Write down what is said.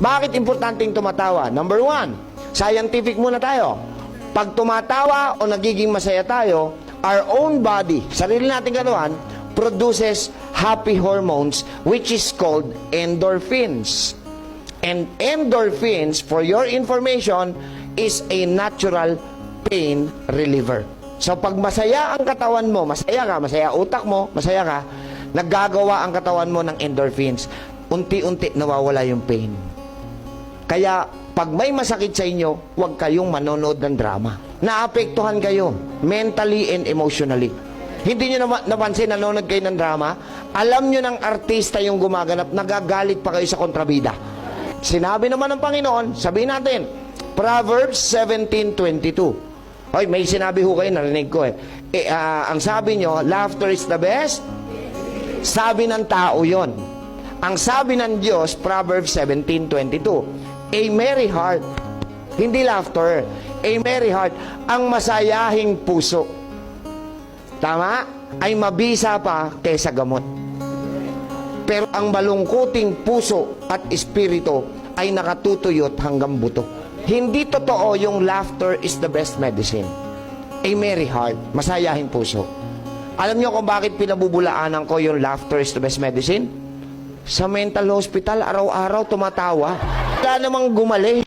Bakit importanteng tumatawa? Number one, scientific muna tayo. Pag tumatawa o nagiging masaya tayo, our own body, sarili nating katawan, produces happy hormones which is called endorphins. And endorphins, for your information, is a natural pain reliever. So pag masaya ang katawan mo, masaya ka, masaya utak mo, masaya ka, naggagawa ang katawan mo ng endorphins. Unti-unti nawawala yung pain. Kaya pag may masakit sa inyo, huwag kayong manonood ng drama. Naapektuhan kayo mentally and emotionally. Hindi nyo napansin, nanonood kayo ng drama, alam nyo ng artista yung gumaganap, nagagalit pa kayo sa kontrabida. Sinabi naman ng Panginoon, sabihin natin, Proverbs 17:22. Hoy, may sinabi ho kayo, narinig ko ang sabi nyo, laughter is the best. Sabi ng tao yon. Ang sabi ng Diyos, Proverbs 17:22, a merry heart, hindi laughter, a merry heart, ang masayahing puso. Tama? Ay mabisa pa kaysa gamot. Pero ang malungkuting puso at espiritu ay nakatutuyot hanggang buto. Hindi totoo yung laughter is the best medicine. A merry heart, masayahing puso. Alam niyo kung bakit pinabubulaanan ko yung laughter is the best medicine? Sa mental hospital, araw-araw tumatawa. Wala namang gumaling.